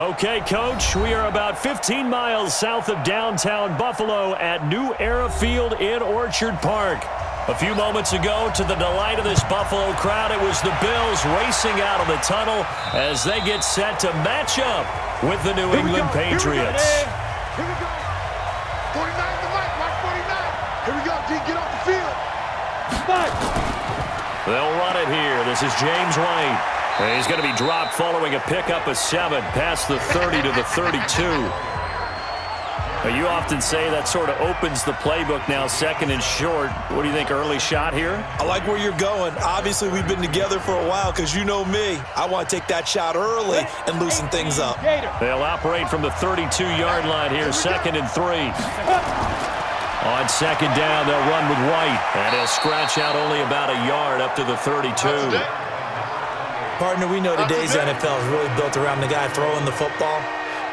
Okay, Coach, we are about 15 miles south of downtown Buffalo at New Era Field in Orchard Park. A few moments ago, to the delight of this Buffalo crowd, it was the Bills racing out of the tunnel as they get set to match up with the New England Patriots. Here we go. 49 to Mike. Mark 49. Here we go, G. Get off the field. Mike. They'll run it here. This is James White. And he's going to be dropped following a pickup of 7 past the 30 to the 32. Now, you often say that sort of opens the playbook now, second and short. What do you think, early shot here? I like where you're going. Obviously, we've been together for a while because you know me. I want to take that shot early and loosen things up. They'll operate from the 32-yard line here, 2nd and 3. On 2nd down, they'll run with White. And he'll scratch out only about a yard up to the 32. Partner, we know today's NFL is really built around the guy throwing the football.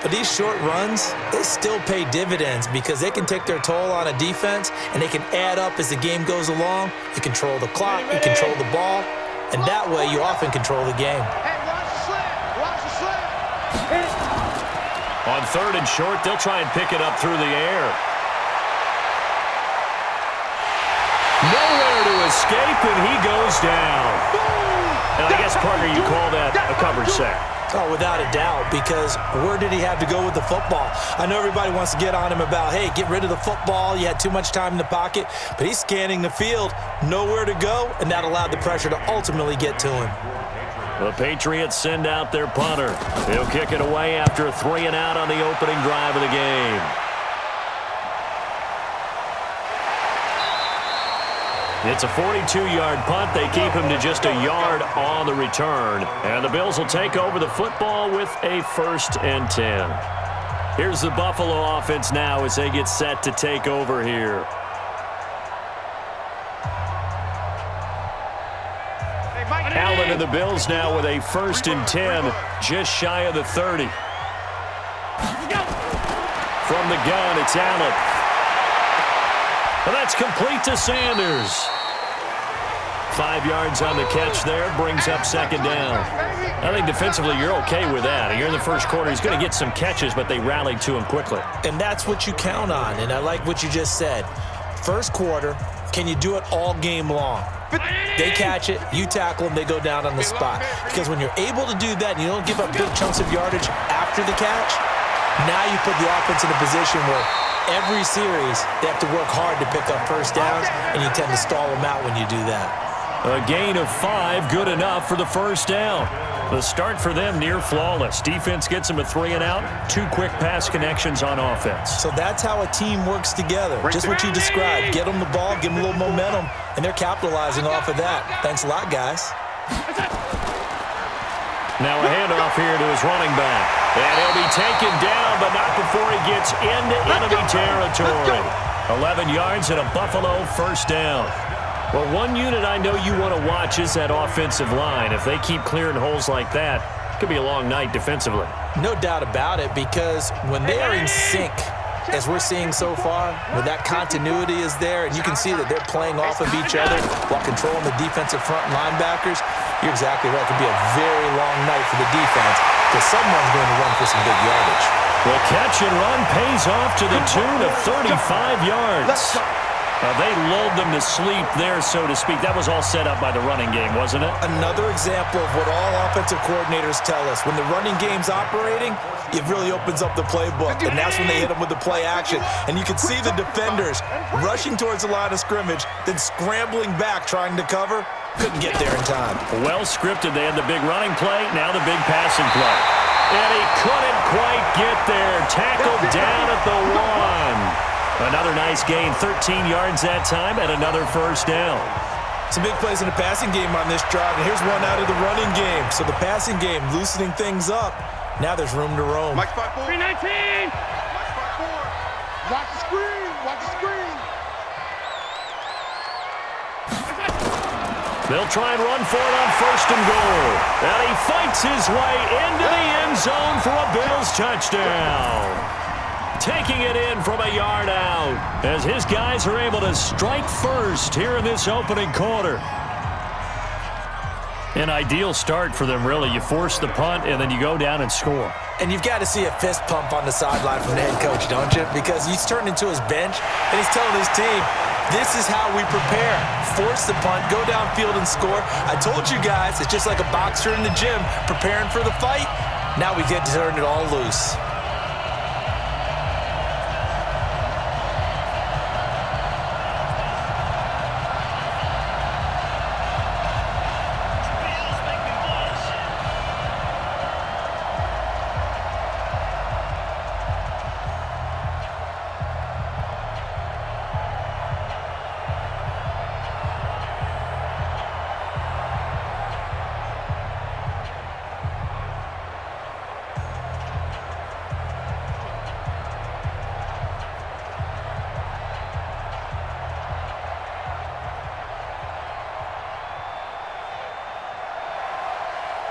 But these short runs, they still pay dividends because they can take their toll on a defense and they can add up as the game goes along. You control the clock, you control the ball, and that way you often control the game. Hey, watch the slam. Watch the slam. On 3rd and short, they'll try and pick it up through the air. Nowhere to escape, and he goes down. And I guess, partner, you call that a coverage sack. Oh, without a doubt, because where did he have to go with the football? I know everybody wants to get on him about, hey, get rid of the football. You had too much time in the pocket. But he's scanning the field, nowhere to go, and that allowed the pressure to ultimately get to him. The Patriots send out their punter. He'll kick it away after a 3-and-out on the opening drive of the game. It's a 42-yard punt. They keep him to just a yard on the return. And the Bills will take over the football with a 1st and 10. Here's the Buffalo offense now as they get set to take over here. Allen and the Bills now with a 1st and 10, just shy of the 30. From the gun, it's Allen. And that's complete to Sanders. 5 yards on the catch there, brings up 2nd down. I think defensively you're okay with that. You're in the first quarter. He's going to get some catches, but they rallied to him quickly. And that's what you count on, and I like what you just said. First quarter, can you do it all game long? They catch it, you tackle them, they go down on the spot. Because when you're able to do that and you don't give up big chunks of yardage after the catch, now you put the offense in a position where every series, they have to work hard to pick up first downs, and you tend to stall them out when you do that. A gain of 5, good enough for the 1st down. The start for them near flawless. Defense gets them a 3-and-out, 2 quick pass connections on offense. So that's how a team works together. Just what you described. Get them the ball, give them a little momentum, and they're capitalizing off of that. Thanks a lot, guys. Now a handoff here to his running back. And he'll be taken down, but not before he gets into enemy territory. 11 yards and a Buffalo 1st down. Well, one unit I know you want to watch is that offensive line. If they keep clearing holes like that, it could be a long night defensively. No doubt about it, because when they are in sync, as we're seeing so far, when that continuity is there, and you can see that they're playing off of each other while controlling the defensive front linebackers, you're exactly right. It could be a very long night for the defense because someone's going to run for some big yardage. The catch and run pays off to the tune of 35 yards. They lulled them to sleep there, so to speak. That was all set up by the running game, wasn't it? Another example of what all offensive coordinators tell us. When the running game's operating, it really opens up the playbook, and that's when they hit them with the play action. And you can see the defenders rushing towards the line of scrimmage, then scrambling back trying to cover. Couldn't get there in time. Well scripted. They had the big running play, now the big passing play. And he couldn't quite get there. Tackled down at the 1. Another nice gain, 13 yards that time, and another 1st down. Some big plays in the passing game on this drive, and here's one out of the running game. So the passing game loosening things up. Now there's room to roam. Mike 5-4. 319. Mike 5-4. Watch the screen. Watch the screen. They'll try and run for it on 1st and goal. And he fights his way into the end zone for a Bills touchdown. Taking it in from a yard out as his guys are able to strike first here in this opening quarter. An ideal start for them, really. You force the punt, and then you go down and score. And you've got to see a fist pump on the sideline from the head coach, don't you? Because he's turned into his bench, and he's telling his team, this is how we prepare. Force the punt, go downfield and score. I told you guys, it's just like a boxer in the gym preparing for the fight. Now we get to turn it all loose.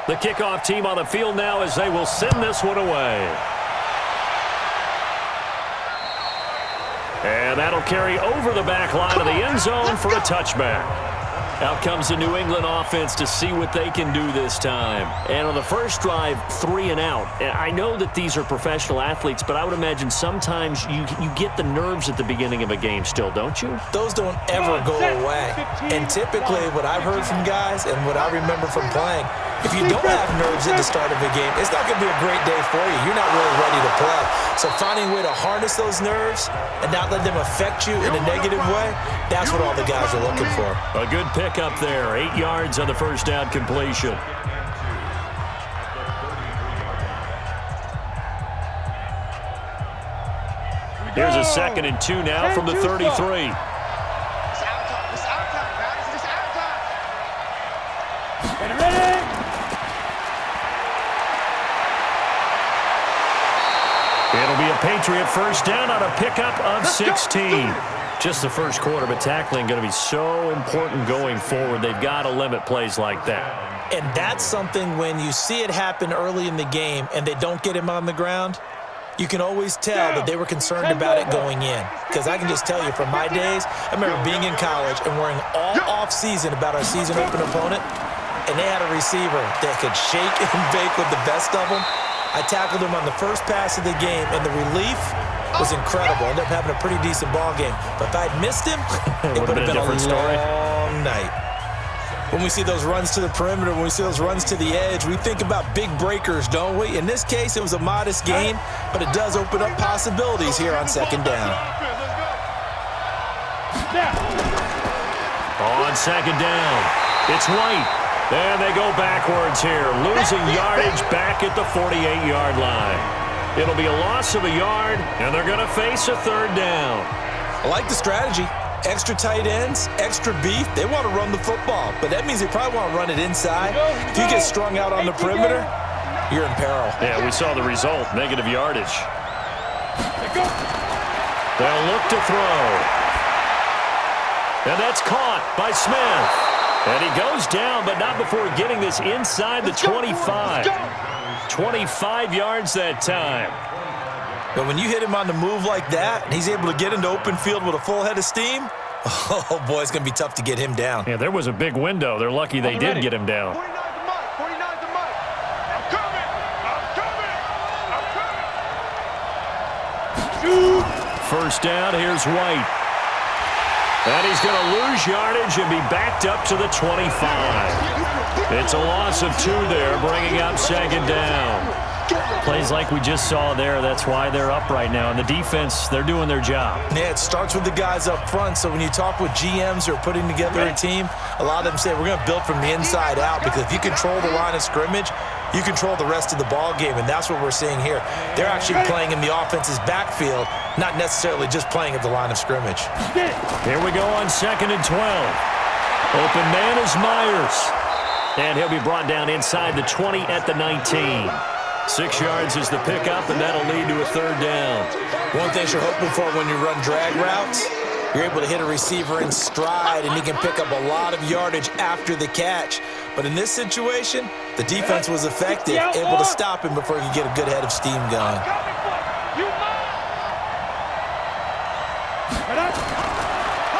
The kickoff team on the field now as they will send this one away. And that'll carry over the back line of the end zone for a touchback. Out comes the New England offense to see what they can do this time. And on the first drive, 3 and out. I know that these are professional athletes, but I would imagine sometimes you get the nerves at the beginning of a game still, don't you? Those don't ever go away. And typically what I've heard from guys and what I remember from playing, if you don't have nerves at the start of a game, it's not going to be a great day for you. You're not really ready to play. So finding a way to harness those nerves and not let them affect you in a negative way, that's what all the guys are looking for. A good pick up there. 8 yards on the first down completion. Here's a 2nd and 2 now from the 33. It'll be a Patriot first down on a pickup of 16. Just the first quarter, but tackling going to be so important going forward. They've got to limit plays like that. And that's something when you see it happen early in the game and they don't get him on the ground, you can always tell that they were concerned about it going in. Because I can just tell you from my days, I remember being in college and worrying all off-season about our season open opponent, and they had a receiver that could shake and bake with the best of them. I tackled him on the first pass of the game, and the relief was incredible. Ended up having a pretty decent ball game. But if I'd missed him, it would have been a long night. When we see those runs to the perimeter, when we see those runs to the edge, we think about big breakers, don't we? In this case, it was a modest gain, but it does open up possibilities here on second down. On second down, it's White. And they go backwards here, losing yardage back at the 48-yard line. It'll be a loss of a yard, and they're going to face a 3rd down. I like the strategy. Extra tight ends, extra beef. They want to run the football, but that means they probably want to run it inside. If you get strung out on the perimeter, you're in peril. Yeah, we saw the result, negative yardage. They'll look to throw. And that's caught by Smith. And he goes down, but not before getting this inside the 25. 25 yards that time. But when you hit him on the move like that, and he's able to get into open field with a full head of steam, oh, boy, it's going to be tough to get him down. Yeah, there was a big window. They're lucky they did get him down. 49 to Mike. 49 to Mike. I'm coming. First down, here's White. And he's going to lose yardage and be backed up to the 25. It's a loss of 2 there, bringing up second down. Plays like we just saw there, that's why they're up right now. And the defense, they're doing their job. Yeah, it starts with the guys up front. So when you talk with GMs who are putting together a team, a lot of them say we're going to build from the inside out, because if you control the line of scrimmage, you control the rest of the ball game, and that's what we're seeing here. They're actually playing in the offense's backfield, not necessarily just playing at the line of scrimmage. Here we go on 2nd and 12. Open man is Myers. And he'll be brought down inside the 20 at the 19. 6 yards is the pickup, and that'll lead to a 3rd down. One thing you're hoping for when you run drag routes, you're able to hit a receiver in stride, and he can pick up a lot of yardage after the catch. But in this situation, the defense was effective, able to stop him before he could get a good head of steam going.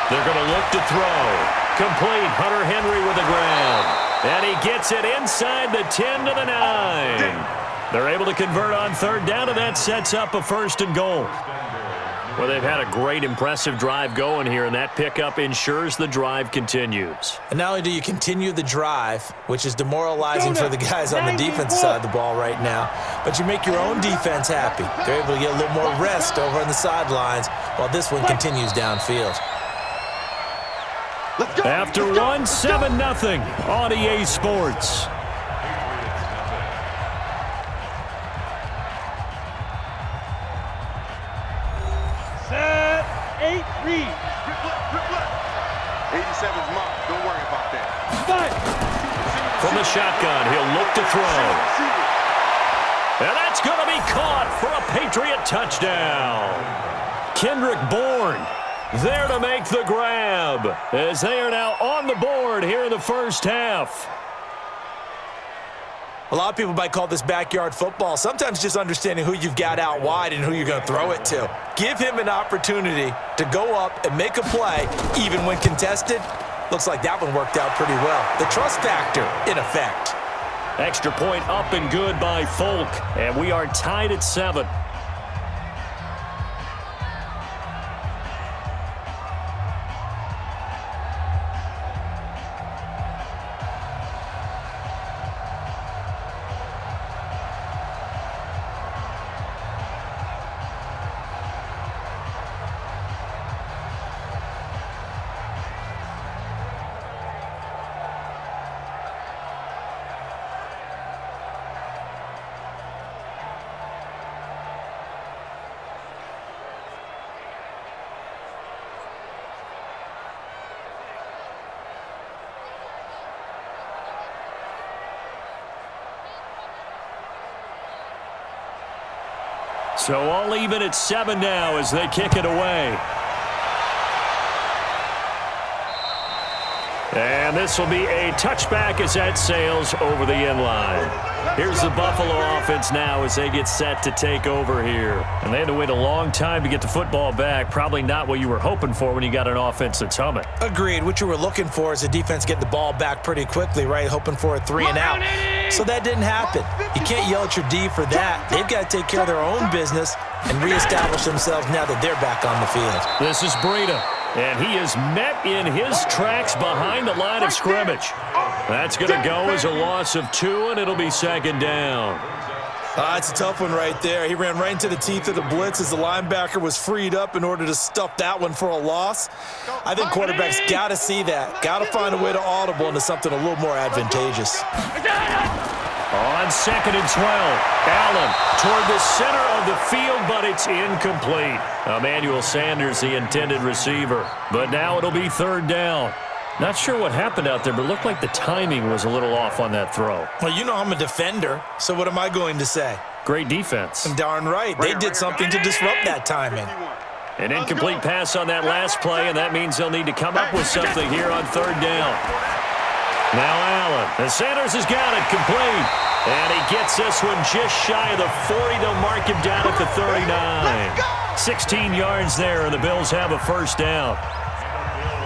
They're going to look to throw. complete. Hunter Henry with the grab. And he gets it inside the 10 to the 9. They're able to convert on third down, and that sets up a 1st and goal. Well, they've had a great, impressive drive going here, and that pickup ensures the drive continues. And not only do you continue the drive, which is demoralizing for the guys on the defense side of the ball right now, but you make your own defense happy. They're able to get a little more rest over on the sidelines while this one continues downfield. After 1, 7-0 on EA Sports. Set, 8, read. 87's mark. Don't worry about that. From the shotgun, he'll look to throw. And that's going to be caught for a Patriot touchdown. Kendrick Bourne there to make the grab as they are now on the board here in the first half. A lot of people might call this backyard football. Sometimes just understanding who you've got out wide and who you're going to throw it to. Give him an opportunity to go up and make a play, even when contested. Looks like that one worked out pretty well. The trust factor, in effect. Extra point up and good by Folk, and we are tied at 7. So all even at 7 now as they kick it away. And this will be a touchback as that sails over the end line. Here's the Buffalo offense now as they get set to take over here. And they had to wait a long time to get the football back. Probably not what you were hoping for when you got an offense that's humming. Agreed. What you were looking for is the defense getting the ball back pretty quickly, right? Hoping for a 3 and out. So that didn't happen. You can't yell at your D for that. They've got to take care of their own business and reestablish themselves now that they're back on the field. This is Breida. And he is met in his tracks behind the line of scrimmage. That's going to go as a loss of 2, and it'll be 2nd down. It's a tough one right there. He ran right into the teeth of the blitz as the linebacker was freed up in order to stuff that one for a loss. I think quarterbacks got to see that. Got to find a way to audible into something a little more advantageous. On 2nd and 12, Allen toward the center of the field, but it's incomplete. Emmanuel Sanders, the intended receiver. But now it'll be 3rd down. Not sure what happened out there, but it looked like the timing was a little off on that throw. Well, you know I'm a defender, so what am I going to say? Great defense. Darn right. They did something to disrupt that timing. An incomplete pass on that last play, and that means they'll need to come up with something here on 3rd down. Now Allen. And Sanders has got it complete. And he gets this one just shy of the 40. They'll mark him down at the 39. 16 yards there, and the Bills have a 1st down.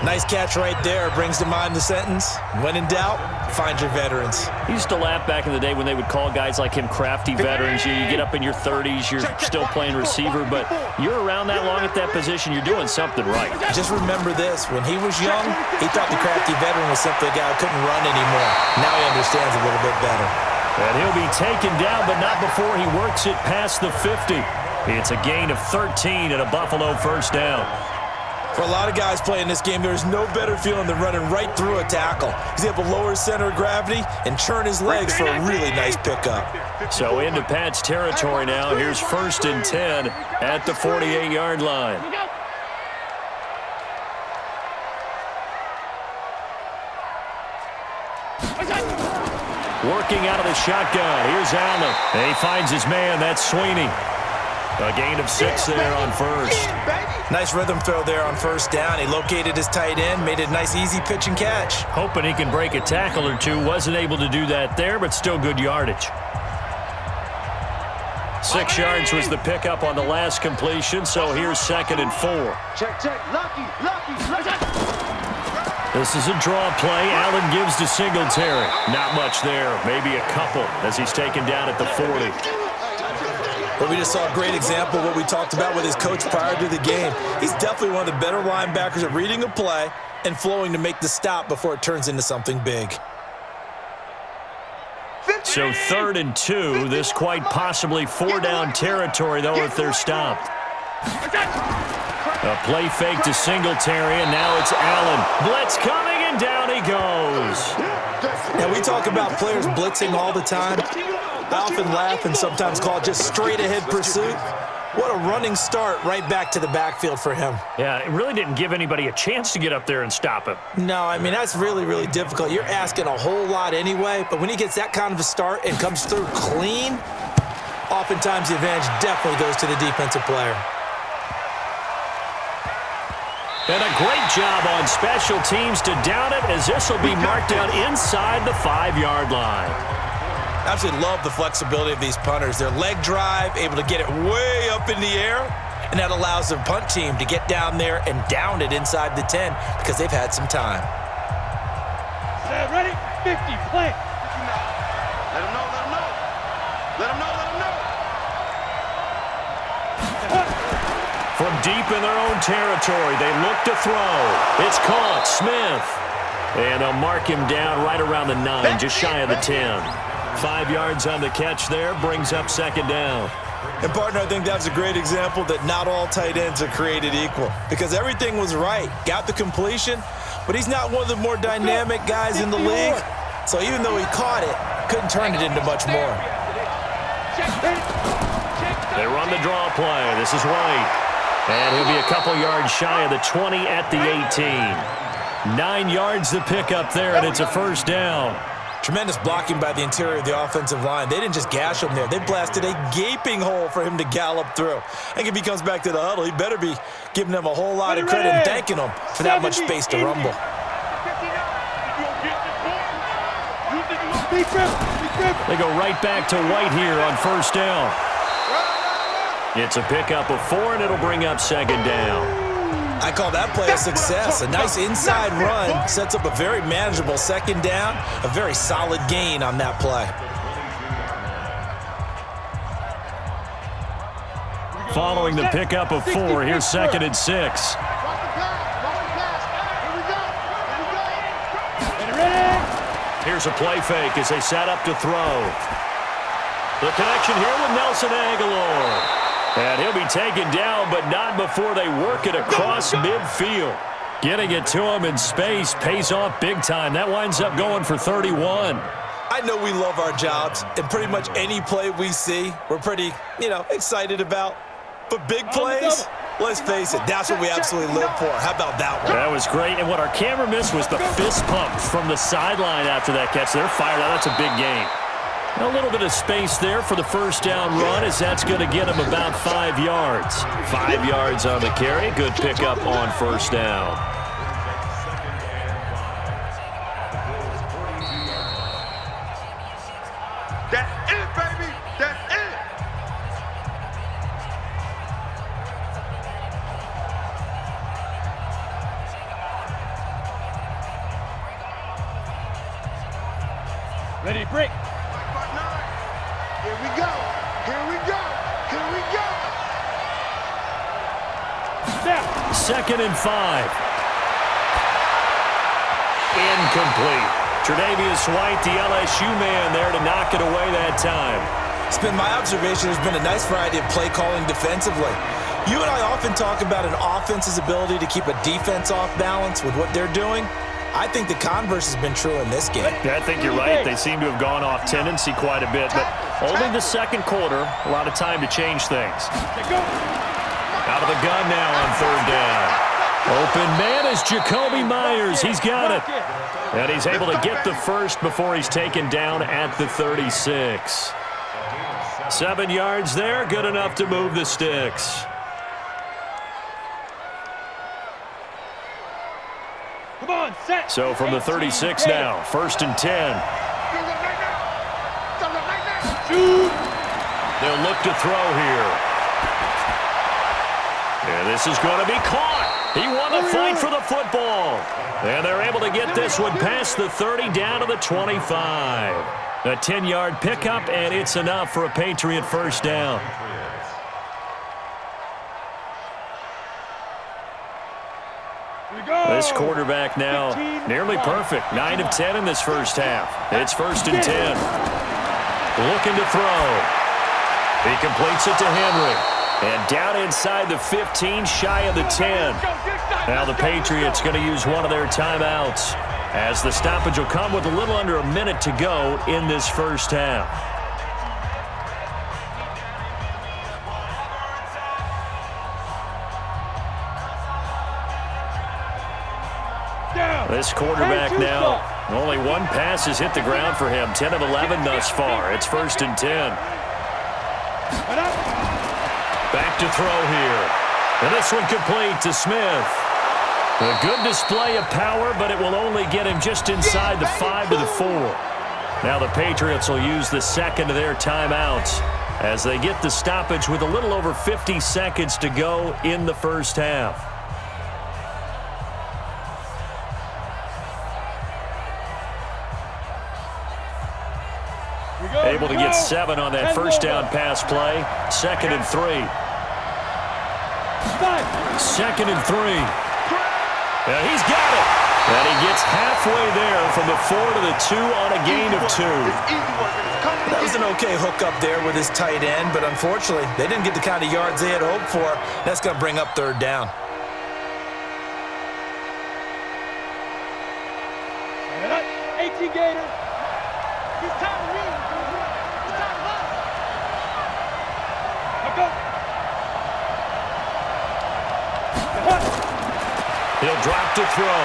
Nice catch right there. Brings to mind the sentence, when in doubt, find your veterans. He used to laugh back in the day when they would call guys like him crafty veterans. You get up in your 30s, you're still playing receiver, but you're around that long at that position, you're doing something right. Just remember this. When he was young, he thought the crafty veteran was simply a guy who couldn't run anymore. Now he understands a little bit better. And he'll be taken down, but not before he works it past the 50. It's a gain of 13 and a Buffalo 1st down. For a lot of guys playing this game, there's no better feeling than running right through a tackle. He's able to lower his center of gravity and churn his legs for a really nice pickup. So into Pat's territory now. Here's 1st and 10 at the 48-yard line. Working out of the shotgun. Here's Allen. And he finds his man. That's Sweeney. A gain of 6 there on 1st. Nice rhythm throw there on 1st down. He located his tight end, made it a nice easy pitch and catch. Hoping he can break a tackle or two. Wasn't able to do that there, but still good yardage. 6 yards was the pickup on the last completion, so here's 2nd and 4. Check. Lucky. This is a draw play. Allen gives to Singletary. Not much there. Maybe a couple as he's taken down at the 40. Well, we just saw a great example of what we talked about with his coach prior to the game. He's definitely one of the better linebackers at reading a play and flowing to make the stop before it turns into something big. So 3rd and 2. This quite possibly 4-down territory, though, if they're stopped. A play fake to Singletary, and now it's Allen. Blitz coming, and down he goes. Now, we talk about players blitzing all the time. I often laugh and sometimes call it just straight-ahead pursuit. What a running start right back to the backfield for him. Yeah, it really didn't give anybody a chance to get up there and stop him. No, I mean, that's really, really difficult. You're asking a whole lot anyway, but when he gets that kind of a start and comes through clean, oftentimes the advantage definitely goes to the defensive player. And a great job on special teams to down it, as this will be marked out inside the 5-yard line. I absolutely love the flexibility of these punters. Their leg drive, able to get it way up in the air, and that allows the punt team to get down there and down it inside the 10 because they've had some time. Set, ready, 50, play. Let him know, let him know. Let him know, let him know. From deep in their own territory, they look to throw. It's caught. Smith. And they'll mark him down right around the 9, just shy of the 10. 5 yards on the catch there, brings up 2nd down. And, partner, I think that's a great example that not all tight ends are created equal because everything was right. Got the completion, but he's not one of the more dynamic guys in the league. So even though he caught it, couldn't turn it into much more. They run the draw play. This is White. And he'll be a couple yards shy of the 20 at the 18. 9 yards to pick up there, and it's a 1st down. Tremendous blocking by the interior of the offensive line. They didn't just gash him there. They blasted a gaping hole for him to gallop through. I think if he comes back to the huddle, he better be giving them a whole lot of credit and thanking them for that much space to rumble. They go right back to White here on 1st down. It's a pickup of 4, and it'll bring up 2nd down. I call that play a success. A nice inside run sets up a very manageable 2nd down, a very solid gain on that play. Following the pickup of 4, here's 2nd and 6. Here's a play fake as they set up to throw. The connection here with Nelson Aguilar. And he'll be taken down, but not before they work it across midfield. Getting it to him in space pays off big time. That winds up going for 31. I know we love our jobs, and pretty much any play we see, we're pretty, excited about. But big plays, let's face it, that's what we absolutely live for. How about that one? That was great, and what our camera missed was the fist pump from the sideline after that catch. They're fired out. That's a big gain. A little bit of space there for the 1st down run, as that's going to get him about 5 yards. 5 yards on the carry. Good pickup on 1st down. That's it, baby. That's it. Ready, break. Here we go. Here we go. Here we go. Snap. 2nd and 5. Incomplete. Tre'Davious White, the LSU man, there to knock it away that time. It's been my observation there's been a nice variety of play calling defensively. You and I often talk about an offense's ability to keep a defense off balance with what they're doing. I think the converse has been true in this game. Yeah, I think you're right. They seem to have gone off tendency quite a bit, but only the 2nd quarter, a lot of time to change things. Out of the gun now on 3rd down. Open man is Jacoby Myers. He's got it. And he's able to get the 1st before he's taken down at the 36. 7 yards there, good enough to move the sticks. Come on, set. So from the 36 now, 1st and 10. They'll look to throw here. And this is going to be caught. He won the fight for the football. And they're able to get this one past the 30 down to the 25. A 10-yard pickup, and it's enough for a Patriot first down. This quarterback now nearly perfect. 9 of 10 in this first half. It's 1st and 10. Looking to throw. He completes it to Henry. And down inside the 15, shy of the 10. Now the Patriots going to use one of their timeouts, as the stoppage will come with a little under a minute to go in this first half. This quarterback now, only one pass has hit the ground for him. 10 of 11 thus far. It's 1st and 10. Back to throw here. And this one complete to Smith. A good display of power, but it will only get him just inside the 5 to the 4. Now the Patriots will use the second of their timeouts as they get the stoppage with a little over 50 seconds to go in the first half. Able to get 7 on that first down pass play. 2nd and 3. 2nd and 3. And he's got it. And he gets halfway there from the 4 to the 2 on a gain of 2. That was an okay hook up there with his tight end, but unfortunately, they didn't get the kind of yards they had hoped for. That's going to bring up 3rd down. Gator. He's time to read. He's time to run. Now go. He'll drop to throw.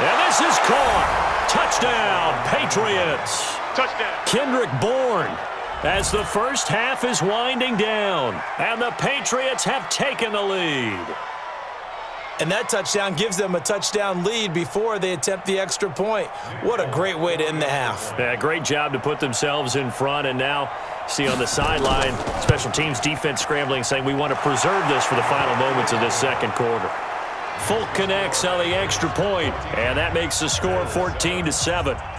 And this is caught. Touchdown, Patriots. Touchdown. Kendrick Bourne, as the first half is winding down. And the Patriots have taken the lead. And that touchdown gives them a touchdown lead before they attempt the extra point. What a great way to end the half. Yeah, great job to put themselves in front. And now, see on the sideline, special teams defense scrambling, saying we want to preserve this for the final moments of this second quarter. Folk connects on the extra point, and that makes the score 14-7.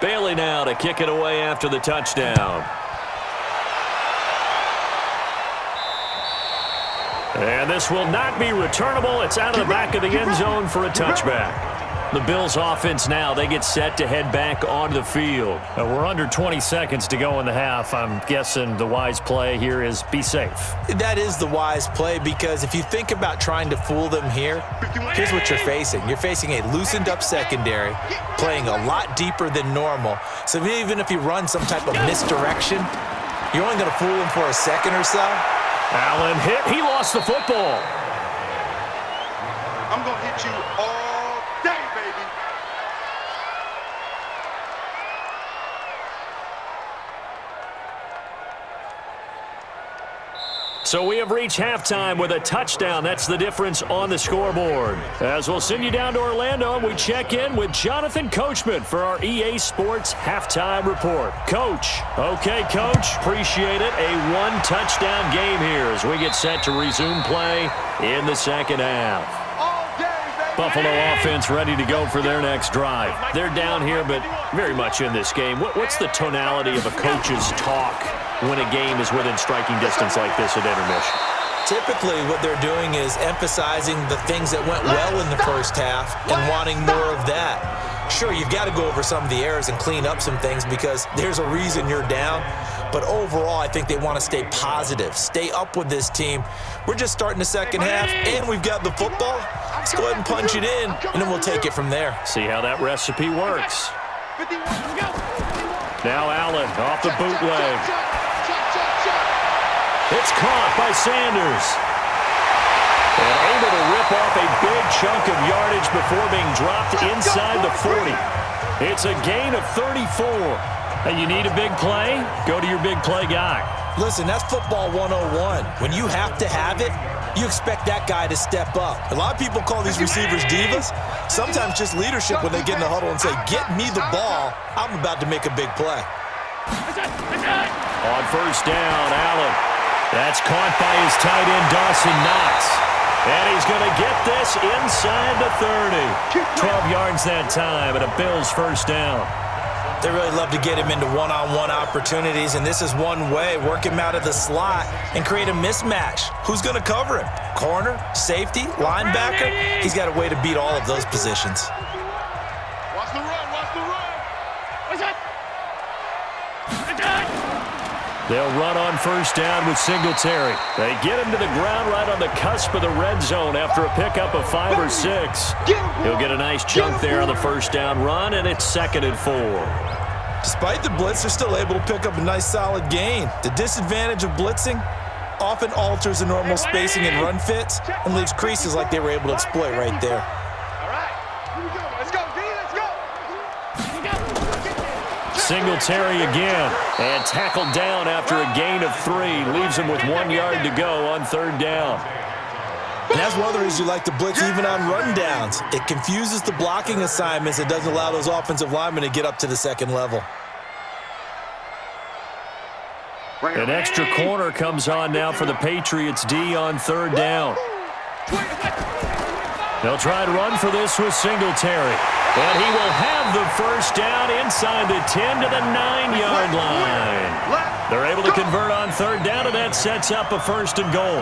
Bailey now to kick it away after the touchdown. And this will not be returnable. It's out of the back of the end zone for a touchback. The Bills offense now, they get set to head back onto the field. We're under 20 seconds to go in the half. I'm guessing the wise play here is be safe. That is the wise play, because if you think about trying to fool them here, here's what you're facing. You're facing a loosened up secondary, playing a lot deeper than normal. So even if you run some type of misdirection, you're only going to fool them for a second or so. Allen hit. He lost the football. I'm going to hit you all day, baby. So we have reached halftime with a touchdown. That's the difference on the scoreboard. As we'll send you down to Orlando, and we check in with Jonathan Coachman for our EA Sports Halftime Report. Coach. Okay, Coach. Appreciate it. A one-touchdown game here as we get set to resume play in the second half. Buffalo offense ready to go for their next drive. They're down here, but very much in this game. What's the tonality of a coach's talk when a game is within striking distance like this at intermission? Typically, what they're doing is emphasizing the things that went well in the first half and wanting more of that. Sure, you've got to go over some of the errors and clean up some things because there's a reason you're down. But overall, I think they want to stay positive, stay up with this team. We're just starting the second half, and we've got the football. Let's go ahead and punch it in, and then we'll take it from there. See how that recipe works. Now Allen off the bootleg. It's caught by Sanders. And able to rip off a big chunk of yardage before being dropped inside the 40. It's a gain of 34. Hey, you need a big play? Go to your big play guy. Listen, that's football 101. When you have to have it, you expect that guy to step up. A lot of people call these receivers divas. Sometimes just leadership when they get in the huddle and say, get me the ball. I'm about to make a big play. On first down, Allen. That's caught by his tight end, Dawson Knox. And he's going to get this inside the 30. 12 yards that time, and a Bills first down. They really love to get him into one-on-one opportunities, and this is one way. Work him out of the slot and create a mismatch. Who's going to cover him? Corner, safety, linebacker? He's got a way to beat all of those positions. Watch the run, watch the run. What's that? They'll run on first down with Singletary. They get him to the ground right on the cusp of the red zone after a pickup of 5 or 6. He'll get a nice chunk there on the first down run, and it's 2nd and 4. Despite the blitz, they're still able to pick up a nice solid gain. The disadvantage of blitzing often alters the normal spacing and run fits and leaves creases like they were able to exploit right there. All right, here we go. Let's go, D, let's go. Singletary again, and tackled down after a gain of 3. Leaves him with 1 yard to go on third down. And that's one of the reasons you like to blitz even on rundowns. It confuses the blocking assignments. It doesn't allow those offensive linemen to get up to the second level. An extra corner comes on now for the Patriots D on third down. They'll try to run for this with Singletary. And he will have the first down inside the 10 to the 9-yard line. They're able to convert on third down, and that sets up a 1st and goal.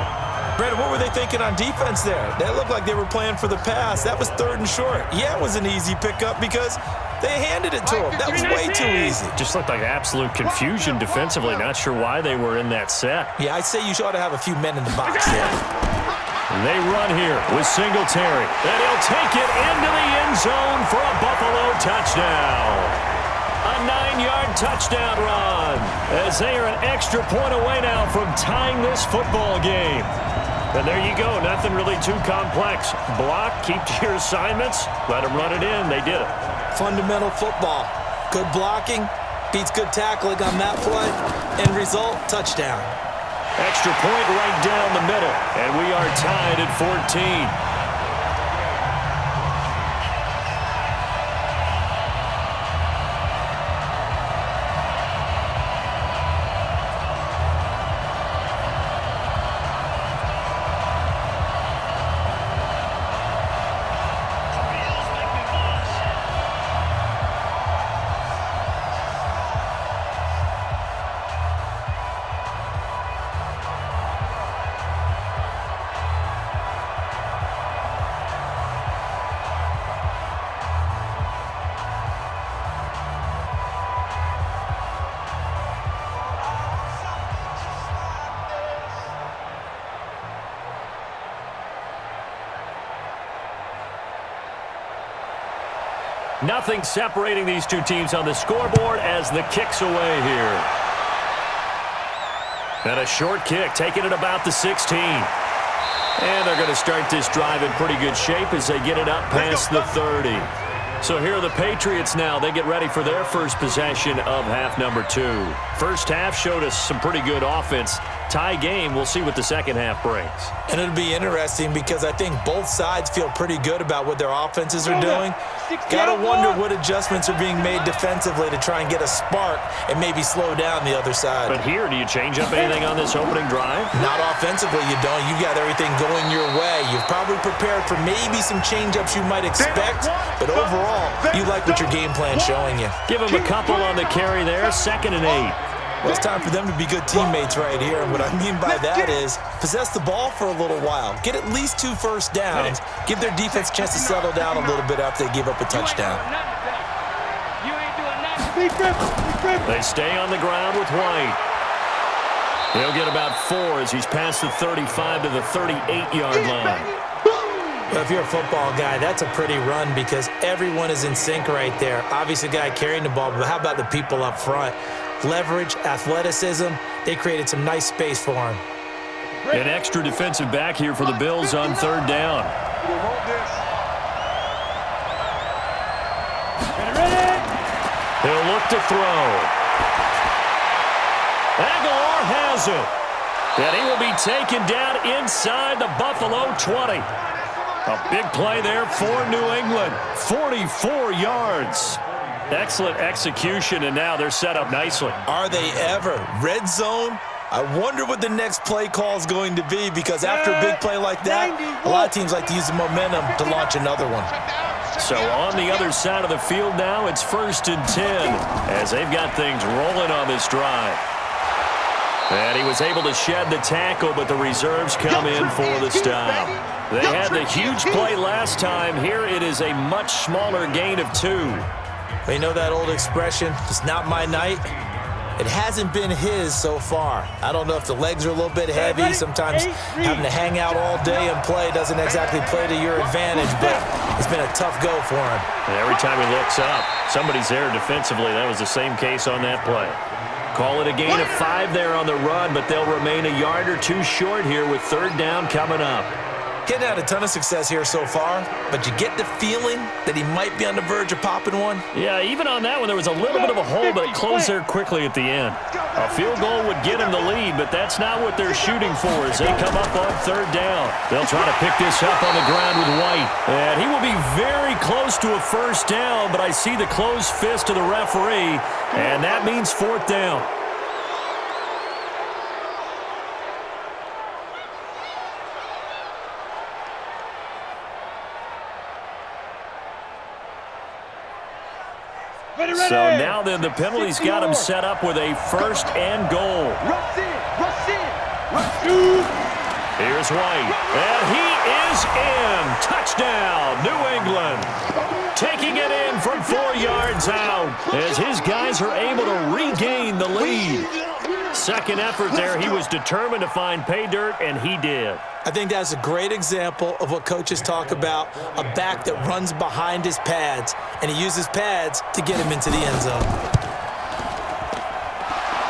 Brandon, what were they thinking on defense there? They looked like they were playing for the pass. That was 3rd and short. Yeah, it was an easy pickup because they handed it to him. That was way too easy. Just looked like absolute confusion defensively. Not sure why they were in that set. Yeah, I'd say you ought to have a few men in the box there. They run here with Singletary. And he'll take it into the end zone for a Buffalo touchdown. A 9-yard touchdown run as they are an extra point away now from tying this football game. And there you go. Nothing really too complex. Block, keep to your assignments, let them run it in. They did it. Fundamental football. Good blocking beats good tackling on that play. End result, touchdown. Extra point right down the middle. And we are tied at 14. Nothing separating these two teams on the scoreboard as the kick's away here. And a short kick, taking it about the 16. And they're going to start this drive in pretty good shape as they get it up past the 30. So here are the Patriots now. They get ready for their first possession of half number 2. First half showed us some pretty good offense. Tie game, we'll see what the second half brings. And it'll be interesting because I think both sides feel pretty good about what their offenses are doing. Gotta wonder what adjustments are being made defensively to try and get a spark and maybe slow down the other side. But here, do you change up anything on this opening drive? Not offensively, you don't. You've got everything going your way. You've probably prepared for maybe some change-ups you might expect, but overall, you like what your game plan's showing you. Give them a couple on the carry there, 2nd and 8. Well, it's time for them to be good teammates right here. And what I mean by that is possess the ball for a little while. Get at least 2 first downs. Give their defense a chance to settle down a little bit after they give up a touchdown. They stay on the ground with White. He'll get about 4 as he's past the 35 to the 38-yard line. Well, if you're a football guy, that's a pretty run because everyone is in sync right there. Obviously, the guy carrying the ball, but how about the people up front? Leverage, athleticism, they created some nice space for him. An extra defensive back here for the Bills on 3rd down. He'll look to throw. Aguilar has it. And he will be taken down inside the Buffalo 20. A big play there for New England. 44 yards. Excellent execution, and now they're set up nicely. Are they ever? Red zone? I wonder what the next play call is going to be because after a big play like that, a lot of teams like to use the momentum to launch another one. So on the other side of the field now, it's 1st and 10 as they've got things rolling on this drive. And he was able to shed the tackle, but the reserves come in for the stop. They had the huge play last time. Here it is a much smaller gain of 2. You know that old expression, it's not my night? It hasn't been his so far. I don't know if the legs are a little bit heavy. Sometimes having to hang out all day and play doesn't exactly play to your advantage, but it's been a tough go for him. And every time he looks up, somebody's there defensively. That was the same case on that play. Call it a gain of 5 there on the run, but they'll remain a yard or 2 short here with 3rd down coming up. Getting had a ton of success here so far, but you get the feeling that he might be on the verge of popping one. Yeah, even on that one, there was a little bit of a hole, but it closed there quickly at the end. A field goal would get him the lead, but that's not what they're shooting for as they come up on 3rd down. They'll try to pick this up on the ground with White. And he will be very close to a 1st down, but I see the closed fist of the referee, and that means 4th down. So now then the penalty's got him set up with a 1st and goal. Here's White, and he is in. Touchdown, New England. Taking it in from 4 yards out as his guys are able to regain the lead. Second effort there, he was determined to find pay dirt, and he did. I think that's a great example of what coaches talk about, a back that runs behind his pads, and he uses pads to get him into the end zone.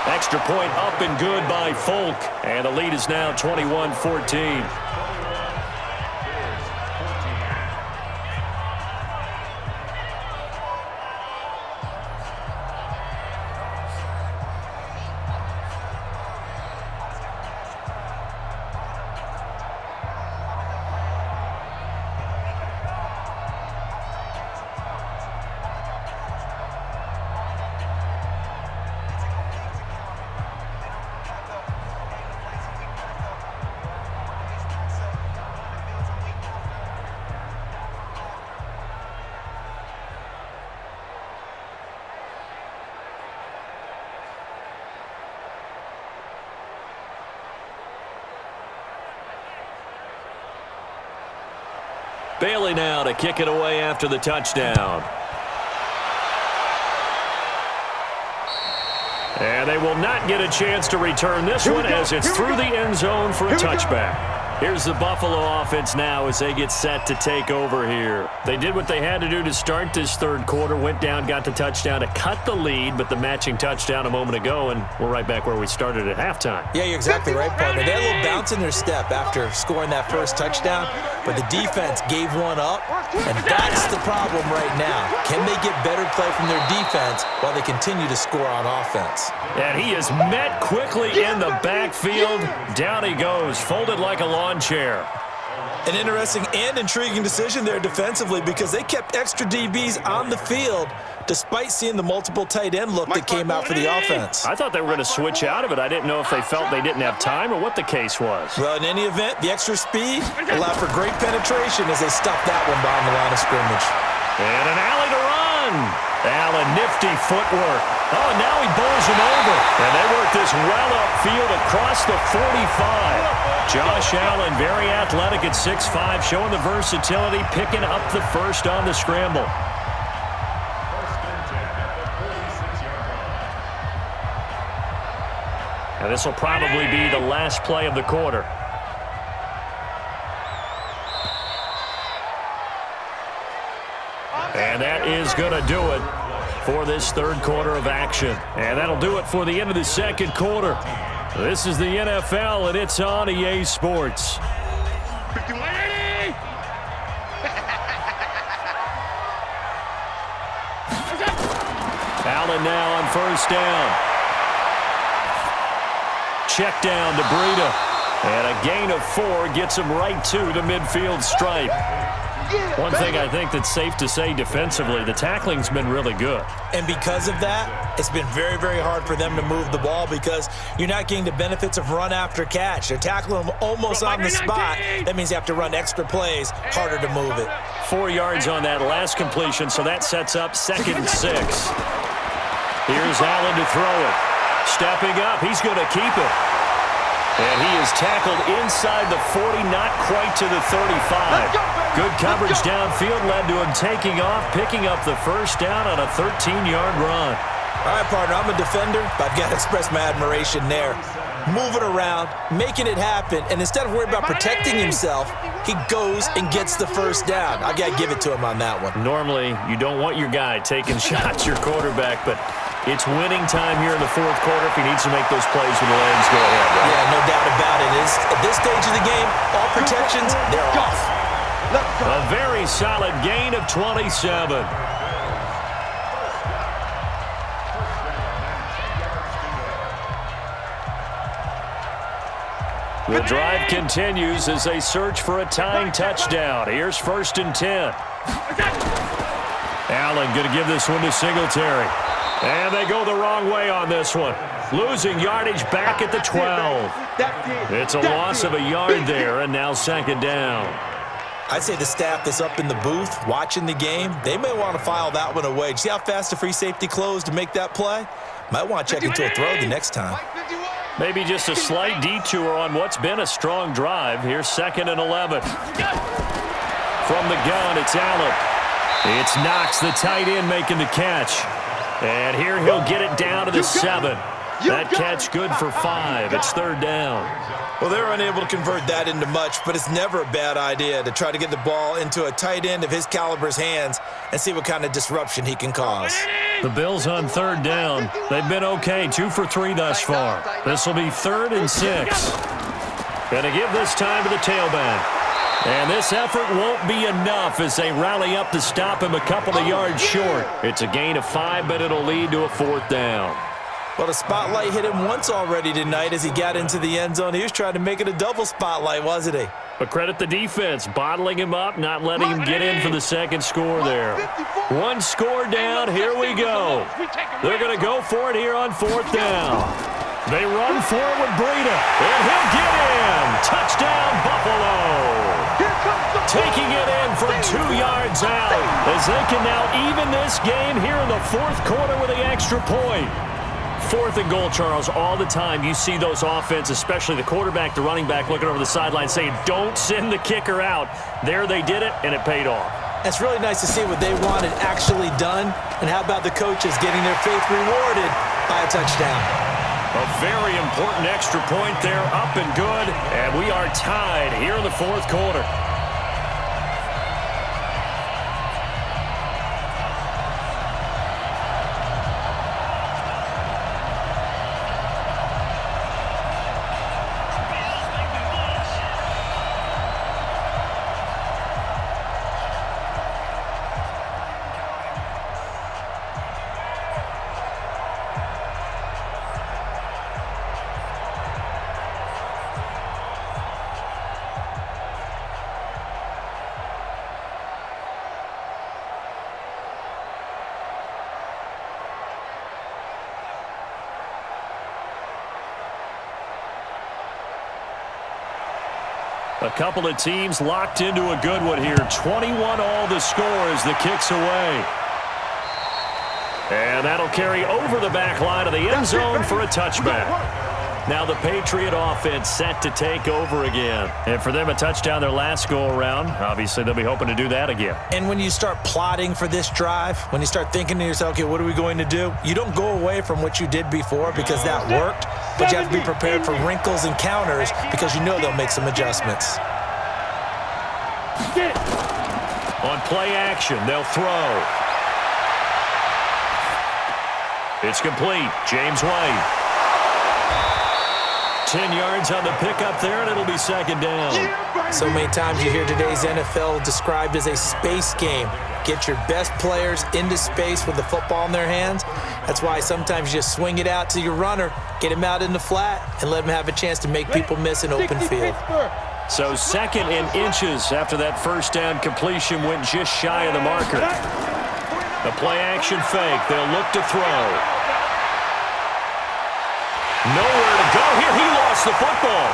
Extra point up and good by Folk, and the lead is now 21-14. Bailey now to kick it away after the touchdown. And they will not get a chance to return this one as it's through the end zone for a touchback. Here's the Buffalo offense now as they get set to take over here. They did what they had to do to start this 3rd quarter, went down, got the touchdown to cut the lead, but the matching touchdown a moment ago, and we're right back where we started at halftime. Yeah, you're exactly right, partner. They had a little bounce in their step after scoring that first touchdown, but the defense gave one up, and that's the problem right now. Can they get better play from their defense while they continue to score on offense? And he is met quickly in the backfield. Down he goes, folded like a lawn chair. An interesting and intriguing decision there defensively because they kept extra DBs on the field despite seeing the multiple tight end look that came out for the offense. I thought they were going to switch out of it. I didn't know if they felt they didn't have time or what the case was. Well, in any event, the extra speed allowed for great penetration as they stuffed that one behind the line of scrimmage. And an alley to run. Allen, nifty footwork. Oh, now he bowls him over. And they work this well upfield across the 45. Josh Allen, very athletic at 6'5", showing the versatility, picking up the first on the scramble. And this will probably be the last play of the quarter. And that is going to do it for this third quarter of action. And that'll do it for the end of the second quarter. This is the NFL, and it's on EA Sports. 51-80! Allen now on first down. Check down to Breida. And a gain of 4 gets him right to the midfield stripe. One thing I think that's safe to say defensively, the tackling's been really good. And because of that, it's been very, very hard for them to move the ball because you're not getting the benefits of run after catch. They're tackling them almost on the spot. That means you have to run extra plays, harder to move it. 4 yards on that last completion, so that sets up 2nd and 6. Here's Allen to throw it. Stepping up, he's going to keep it. And he is tackled inside the 40, not quite to the 35. Good coverage downfield led to him taking off, picking up the first down on a 13-yard run. All right, partner, I'm a defender, but I've got to express my admiration there. Moving around, making it happen, and instead of worrying about protecting himself, he goes and gets the first down. I've got to give it to him on that one. Normally, you don't want your guy taking shots, your quarterback, but it's winning time here in the fourth quarter. If he needs to make those plays with the legs, go ahead. Right? Yeah, no doubt about it. At this stage of the game, all protections, they're off. A very solid gain of 27. The drive continues as they search for a tying touchdown. Here's 1st and 10. Allen going to give this one to Singletary. And they go the wrong way on this one. Losing yardage back at the 12. It's a loss of a yard there, and now 2nd down. I'd say the staff that's up in the booth watching the game, they may want to file that one away. See how fast the free safety closed to make that play? Might want to check into a throw the next time. Maybe just a slight detour on what's been a strong drive. Here's 2nd and 11. From the gun, it's Allen. It's Knox, the tight end, making the catch. And here he'll get it down to the 7. That catch good for 5. It's 3rd down. Well, they're unable to convert that into much, but it's never a bad idea to try to get the ball into a tight end of his caliber's hands and see what kind of disruption he can cause. The Bills on 3rd down. They've been okay, 2 for 3 thus far. This will be 3rd and 6. Going to give this time to the tailback. And this effort won't be enough as they rally up to stop him a couple of yards short. It's a gain of 5, but it'll lead to a 4th down. Well, the spotlight hit him once already tonight as he got into the end zone. He was trying to make it a double spotlight, wasn't he? But credit the defense, bottling him up, not letting him get in for the 2nd score there. 1 score down, here we go. They're going to go for it here on 4th down. They run for it with Breida, and he'll get in. Touchdown, Buffalo. Taking it in from 2 yards out as they can now even this game here in the 4th quarter with the extra point. 4th and goal, Charles, all the time you see those offenses, especially the quarterback, the running back, looking over the sideline saying, don't send the kicker out. There they did it, and it paid off. It's really nice to see what they wanted actually done. And how about the coaches getting their faith rewarded by a touchdown? A very important extra point there, up and good. And we are tied here in the 4th quarter. A couple of teams locked into a good one here. 21 all the score as the kick's away. And that'll carry over the back line of the end zone for a touchback. Now the Patriot offense set to take over again. And for them, a touchdown their last go-around. Obviously, they'll be hoping to do that again. And when you start plotting for this drive, when you start thinking to yourself, okay, what are we going to do? You don't go away from what you did before because that worked. but you have to be prepared for wrinkles and counters because you know they'll make some adjustments. On play action, they'll throw. It's complete. James White. 10 yards on the pickup there, and it'll be second down. So many times you hear today's NFL described as a space game. Get your best players into space with the football in their hands. That's why sometimes you just swing it out to your runner, get him out in the flat, and let him have a chance to make people miss an open field. So second and inches after that first down completion went just shy of the marker. The play-action fake. They'll look to throw. Nowhere to go here. He lost the football.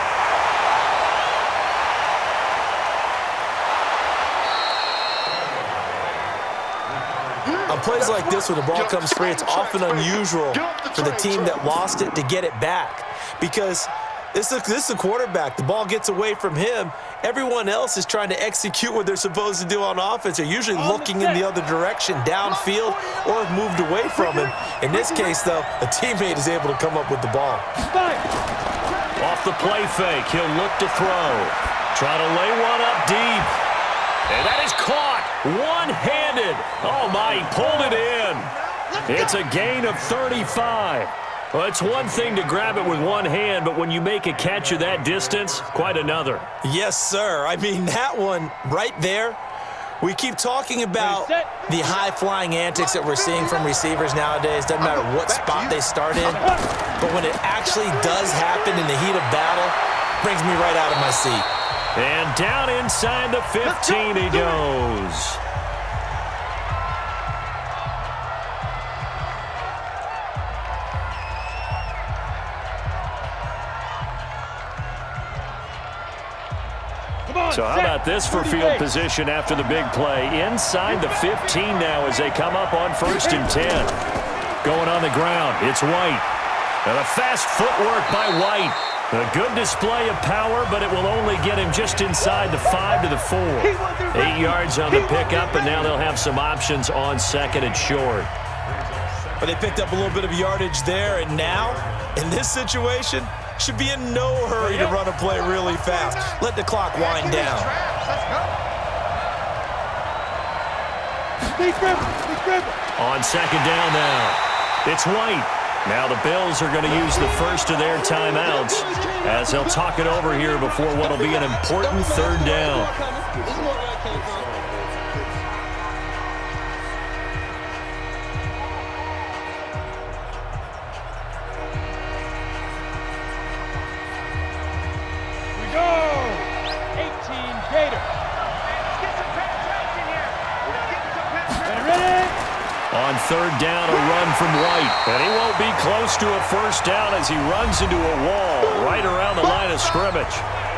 On plays like this, when the ball comes free, it's often unusual for the team that lost it to get it back because this is the quarterback. The ball gets away from him. Everyone else is trying to execute what they're supposed to do on offense. They're usually looking in the other direction, downfield, or have moved away from him. In this case, though, a teammate is able to come up with the ball. Off the play fake, he'll look to throw. Trying to lay one up deep. And that is caught one-handed. Oh, my, he pulled it in. It's a gain of 35. Well, it's one thing to grab it with one hand, but when you make a catch of that distance, quite another. Yes, sir. I mean, that one right there, we keep talking about the high-flying antics that we're seeing from receivers nowadays. Doesn't matter what spot they start in, but when it actually does happen in the heat of battle, it brings me right out of my seat. And down inside the 15 he goes. So how about this for field position after the big play? Inside the 15 now as they come up on 1st and 10. Going on the ground, it's White. And a fast footwork by White. A good display of power, but it will only get him just inside the 5 to the 4. 8 yards on the pickup, and now they'll have some options on 2nd and short. But they picked up a little bit of yardage there, and now, in this situation, should be in no hurry to run a play really fast. Let the clock wind down. On 2nd down now, it's White. Now the Bills are going to use the first of their timeouts as they'll talk it over here before what will be an important 3rd down. On 3rd down, a run from White. And he won't be close to a first down as he runs into a wall right around the line of scrimmage.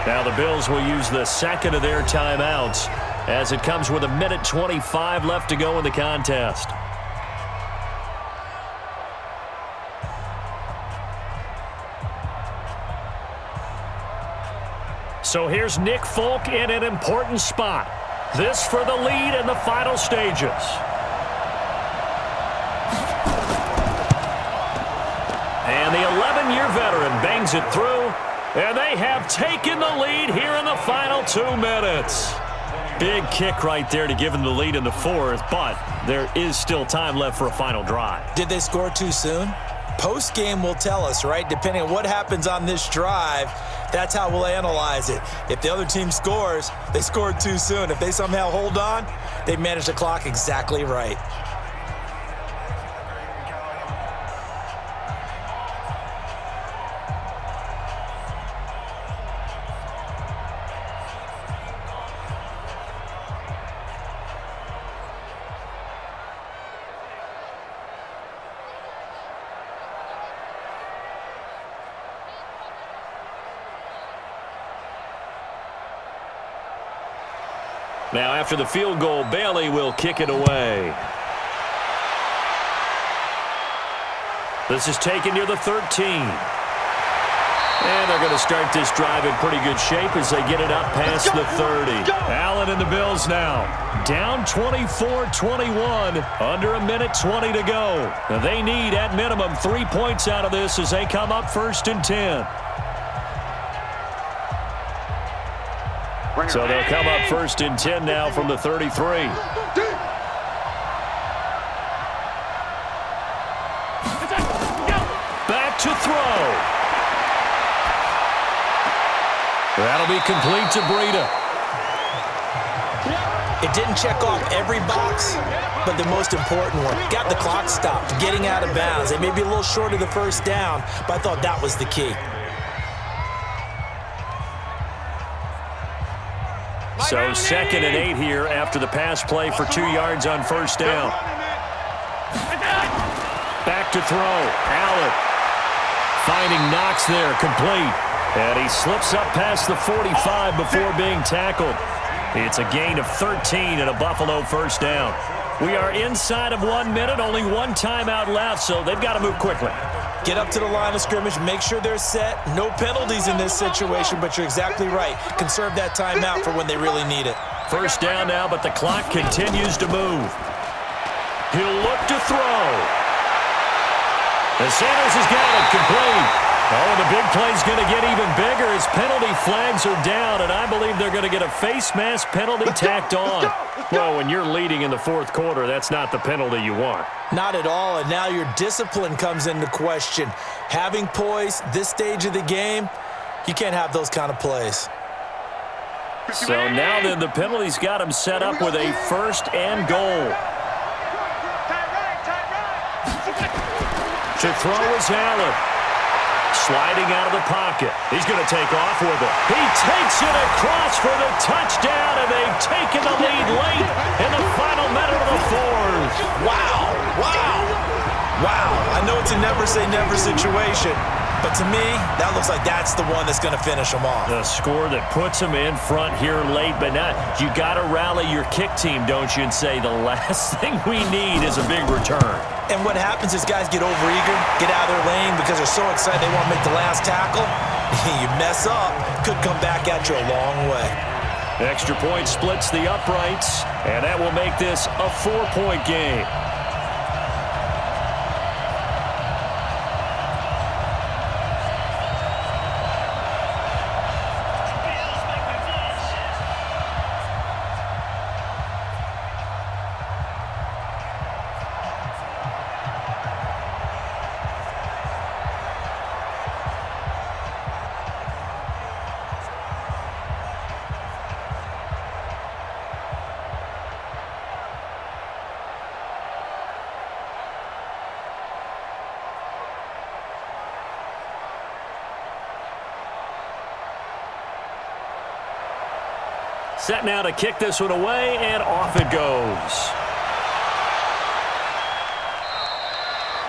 Now the Bills will use the 2nd of their timeouts as it comes with 1:25 left to go in the contest. So here's Nick Folk in an important spot. This for the lead in the final stages. And the 11-year veteran bangs it through, and they have taken the lead here in the final 2 minutes. Big kick right there to give them the lead in the 4th, but there is still time left for a final drive. Did they score too soon? Post-game will tell us, right? Depending on what happens on this drive, that's how we'll analyze it. If the other team scores, they scored too soon. If they somehow hold on, they managed the clock exactly right. Now, after the field goal, Bailey will kick it away. This is taken near the 13. And they're going to start this drive in pretty good shape as they get it up past the 30. Allen and the Bills now down 24-21, under a minute 20 to go. Now they need, at minimum, 3 points out of this as they come up 1st and 10. So they'll come up 1st and 10 now from the 33. Back to throw. That'll be complete to Breida. It didn't check off every box, but the most important one. Got the clock stopped, getting out of bounds. They may be a little short of the first down, but I thought that was the key. So 2nd and 8 here after the pass play for 2 yards on 1st down. Back to throw. Allen finding Knox there, complete. And he slips up past the 45 before being tackled. It's a gain of 13 and a Buffalo 1st down. We are inside of 1 minute, only one timeout left, so they've got to move quickly. Get up to the line of scrimmage, make sure they're set. No penalties in this situation, but you're exactly right. Conserve that timeout for when they really need it. 1st down now, but the clock continues to move. He'll look to throw. And Sanders has got it, complete. Oh, the big play's going to get even bigger as penalty flags are down, and I believe they're going to get a face mask penalty tacked on. Well, when you're leading in the 4th quarter, that's not the penalty you want. Not at all, and now your discipline comes into question. Having poise this stage of the game, you can't have those kind of plays. So now then, the penalty's got him set up with a 1st and goal. To throw is Allen. Sliding out of the pocket. He's going to take off with it. He takes it across for the touchdown, and they've taken the lead late in the final minute of the 4th. Wow. Wow. Wow. I know it's a never-say-never situation, but to me, that looks like that's the one that's going to finish them off. The score that puts them in front here late, but now you got to rally your kick team, don't you, and say the last thing we need is a big return. And what happens is guys get overeager, get out of their lane because they're so excited they want to make the last tackle. You mess up, could come back at you a long way. Extra point splits the uprights, and that will make this a 4-point game. Set now to kick this one away, and off it goes.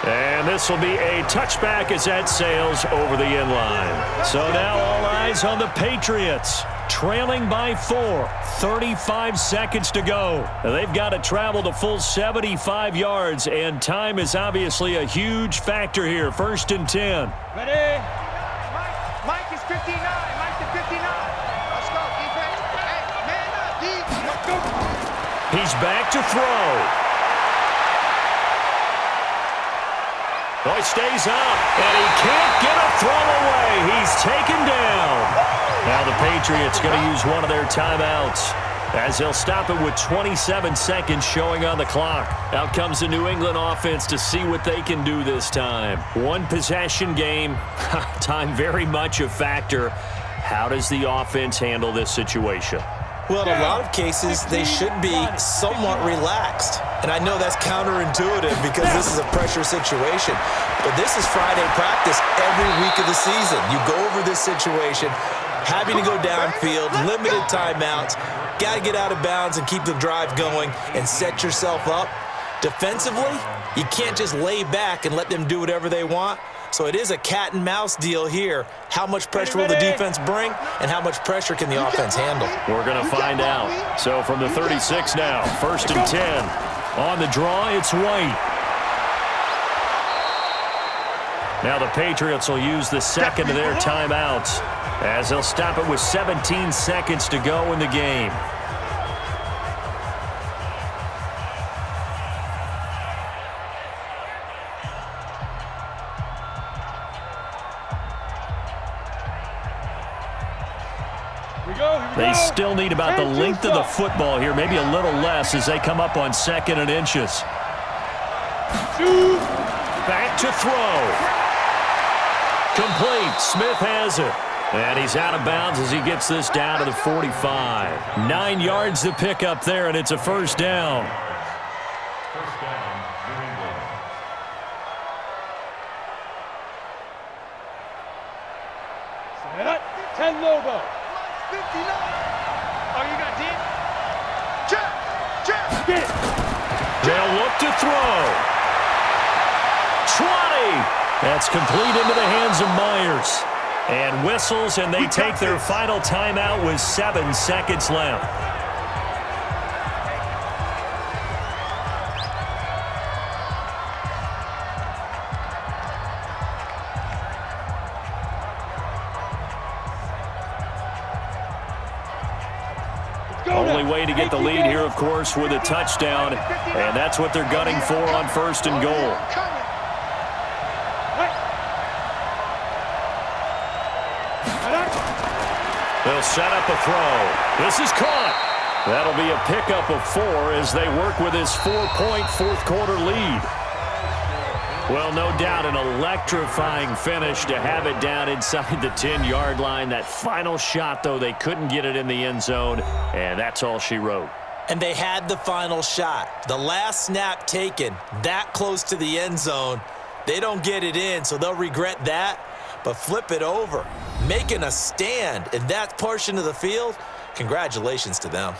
And this will be a touchback as that sails over the end line. So now all eyes on the Patriots, trailing by 4, 35 seconds to go. Now they've got to travel the full 75 yards, and time is obviously a huge factor here. 1st and 10. Ready? Mike is 59. Mike's at 59. Let's go, defense. Hey, man up, D. Let's go. He's back to throw. Oh, he stays up, and he can't get a throw away. He's taken down. Now the Patriots going to use one of their timeouts as they'll stop it with 27 seconds showing on the clock. Out comes the New England offense to see what they can do this time. One possession game, time very much a factor. How does the offense handle this situation? Well, in a lot of cases, they should be somewhat relaxed. And I know that's counterintuitive because this is a pressure situation. But this is Friday practice every week of the season. You go over this situation, having to go downfield, limited timeouts, got to get out of bounds and keep the drive going and set yourself up. Defensively, you can't just lay back and let them do whatever they want. So it is a cat and mouse deal here. How much pressure will the defense bring, and how much pressure can the offense handle? We're going to find out. So from the 36 now, 1st and 10. On the draw, it's White. Now the Patriots will use the second of their timeouts as they'll stop it with 17 seconds to go in the game. They still need about the length of the football here, maybe a little less as they come up on 2nd and inches. Back to throw. Complete. Smith has it. And he's out of bounds as he gets this down to the 45. 9 yards to pick up there, and it's a first down. First down, New England. Set. 10 Lobo. 59. Oh, you got deep? Check. Get it. They'll look to throw. 20. That's complete into the hands of Myers. And whistles, and they take their final timeout with 7 seconds left. Only way to get the lead here, of course, with a touchdown. And that's what they're gunning for on 1st and goal. They'll set up a throw. This is caught. That'll be a pickup of 4 as they work with his 4-point fourth-quarter lead. Well, no doubt an electrifying finish to have it down inside the 10-yard line. That final shot, though, they couldn't get it in the end zone, and that's all she wrote. And they had the final shot. The last snap taken that close to the end zone. They don't get it in, so they'll regret that. But flip it over, making a stand in that portion of the field, congratulations to them.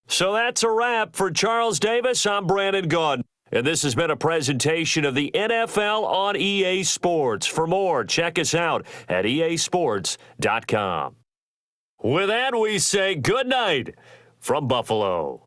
So that's a wrap for Charles Davis. I'm Brandon Gaudin. And this has been a presentation of the NFL on EA Sports. For more, check us out at easports.com. With that, we say good night from Buffalo.